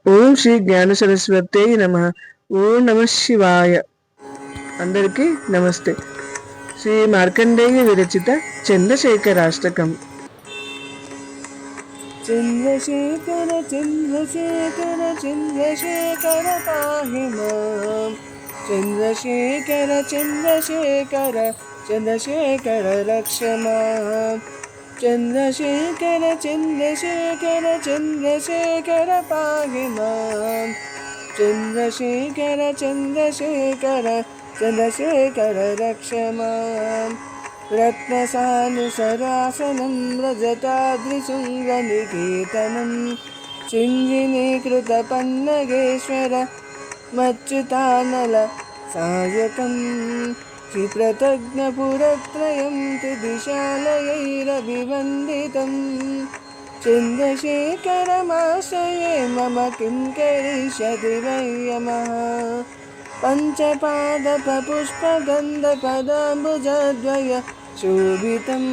ఓం శ్రీ జ్ఞాన సరస్వతే నమః. ఓం నమ శివాయ. అందరికీ నమస్తే. శ్రీ మార్కండేయ విరచిత చంద్రశేఖరాష్టకం. చంద్రశేఖర చంద్రశేఖర చంద్రశేఖర పాహి మాం. చంద్రశేఖర చంద్రశేఖర చంద్రశేఖర రక్ష మాం. చంద్రశేఖర చంద్రశేఖర చంద్రశేఖర పాహి మాం. చంద్రశేఖర చంద్రశేఖర చంద్రశేఖర రక్ష మాం. रत्नसानुसरासनं रजताद्रिशृङ्गनिकेतनं चिञ्जिनीकृतपन्नगेश्वर मच्युतानलसायकं क्षिप्रतज्ञपुरत्रयं त्रिदिशालयैरभिवन्दितं. चन्द्रशेखरमाश्रये मम किं करिष्यति वै यमः. पञ्चपादपपुष्पगन्धपदाम्बुजद्वय शोभितं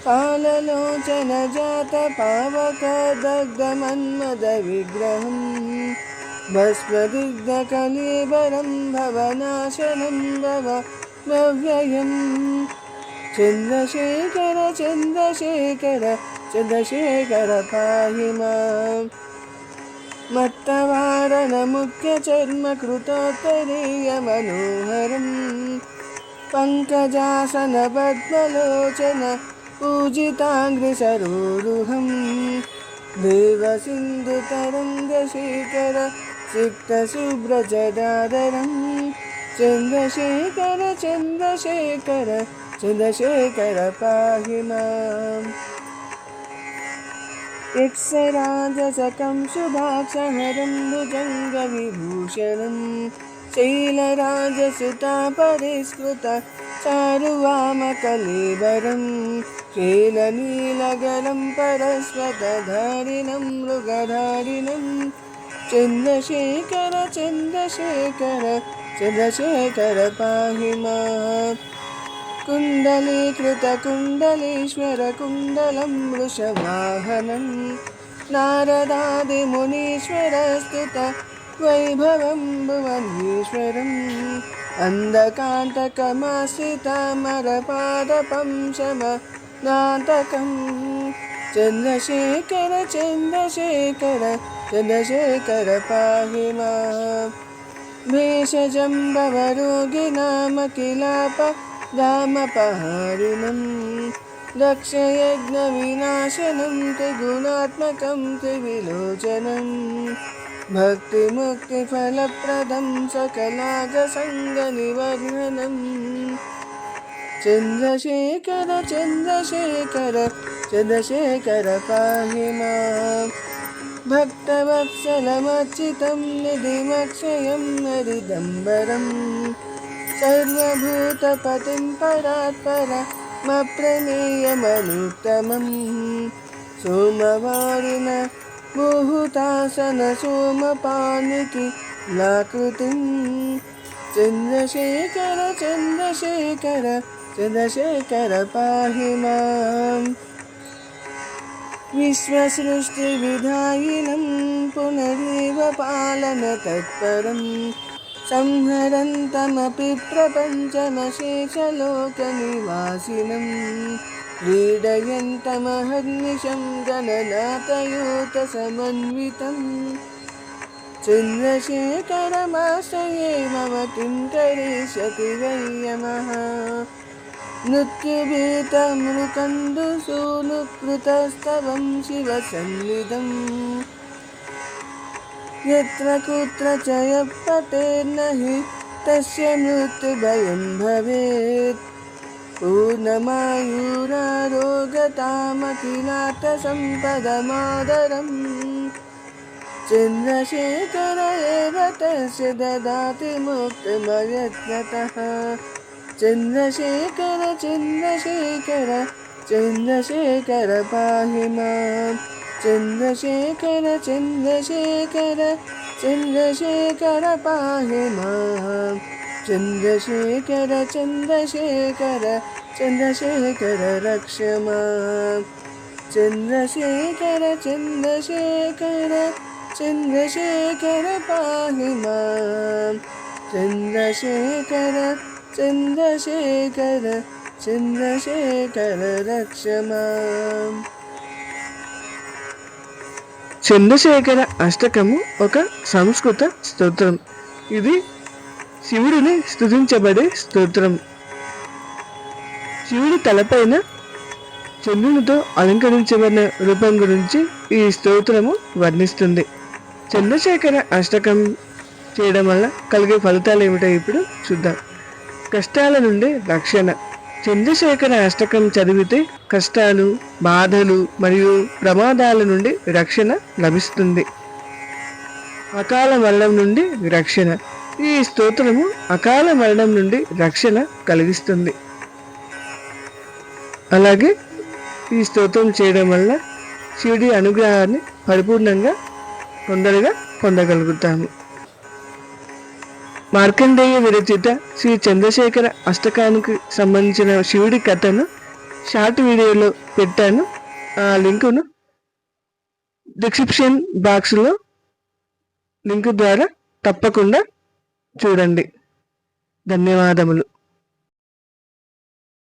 काललोचनजातपावकदग्धमन्मदविग्रहं भस्मदिग्धकलेबरं भवनाशनं भव्ययम्. चन्द्रशेखर चन्द्रशेखर चन्द्रशेखर पाहि माम्. मत्तवारणमुख्यचर्मकृतोत्तरीयमनोहरं पङ्कजासनपद्मलोचन पूजिताङ्घ्रिसरोरुहं देवसिन्धुतरङ्गशेखर सिक्तशुभ्रजडाधरं. चन्द्रशेखर चन्द्रशेखर चन्द्रशेखर पाहि माम्. यक्षराजसकं शुभाक्षहरं भुजङ्गविभूषणं शैलराजसुतापरिष्कृत चारुवामकलेबरं श्रीलनीलगरं परस्वतधारिणं मृगधारिणं. चन्द्रशेखर चन्द्रशेखर चन्द्रशेखर पाहि माम्. कुण्डलीकृतकुण्डलीश्वरकुण्डलं वृषवाहनं नारदादिमुनीश्वरस्तुत वैभवं भुवनेश्वरम् अन्धकान्तकमाश्रितमरपादपं शमनान्तकं. चन्द्रशेखर चन्द्रशेखर चन्द्रशेखर पाहि माम्. भेषजं भवरोगिणामखिलाप दामपहारिणं दक्षयज्ञविनाशनं त्रिगुणात्मकं त्रिविलोचनं भक्तिमुक्तिफलप्रदं सकलागसङ्गनिवर्धनं. चन्द्रशेखर चन्द्रशेखर चन्द्रशेखर पाहि माम्. भक्तवत्सलमर्चितं निधिमक्षयं हरिदम्बरम् सर्वभूतपतिं परात्परमप्रमेयमनुत्तमं. सोमवारिण मुहुतासन सोमपानिकिलाकृतिं. चन्द्रशेखर चन्द्रशेखर चन्द्रशेखर पाहि माम्. विश्वसृष्टिविधायिनं पुनरेव पालनतत्परं संहरन्तमपि प्रपञ्चमशेषलोकनिवासिनं क्रीडयन्तमहर्निशं गणनाथयूतसमन्वितं. चन्द्रशेखरमाश्रये मम किं करिष्यति वै यमः. मृत्युभीतमृकन्दुसूनुकृतस्तवं शिवसन्निधं यत्र कुत्र च यः पतेर्न हि तस्य मृत्युभयं भवेत्. पूर्णमायुरारोगतामखिलार्थसम्पदमादरम्. चन्द्रशेखर एव तस्य ददाति मुक्तिमयत्नतः. चन्द्रशेखर चन्द्रशेखर चन्द्रशेखर पाहि माम्. चन्द्रशेखर चन्द्रशेखर चन्द्रशेखर पाहि माम्. चन्द्रशेखर चन्द्रशेखर चन्द्रशेखर रक्ष माम्. चन्द्रशेखर चन्द्रशेखर చంద్రశేఖర పాహి మాం చంద్రశేఖర చంద్రశేఖర చంద్రశేఖర రక్ష మాం. చంద్రశేఖర అష్టకము ఒక సంస్కృత స్తోత్రం. ఇది శివుడిని స్తుతించబడే స్తోత్రం. శివుడి తలపైన చంద్రునితో అలంకరించబడిన రూపం గురించి ఈ స్తోత్రము వర్ణిస్తుంది. చంద్రశేఖర అష్టకం చేయడం వల్ల కలిగే ఫలితాలు ఏమిటో ఇప్పుడు చూద్దాం. కష్టాల నుండి రక్షణ. చంద్రశేఖర అష్టకం చదివితే కష్టాలు, బాధలు మరియు ప్రమాదాల నుండి రక్షణ లభిస్తుంది. అకాల మరణం నుండి రక్షణ. ఈ స్తోత్రము అకాల మరణం నుండి రక్షణ కలిగిస్తుంది. అలాగే ఈ స్తోత్రం చేయడం వల్ల శివుడి అనుగ్రహాన్ని పరిపూర్ణంగా తొందరగా పొందగలుగుతాము. మార్కండేయ విరచిత శ్రీ చంద్రశేఖర అష్టకానికి సంబంధించిన శివుడి కథను షార్ట్ వీడియోలో పెట్టాను. ఆ లింకును డిస్క్రిప్షన్ బాక్స్లో లింకు ద్వారా తప్పకుండా చూడండి. ధన్యవాదములు.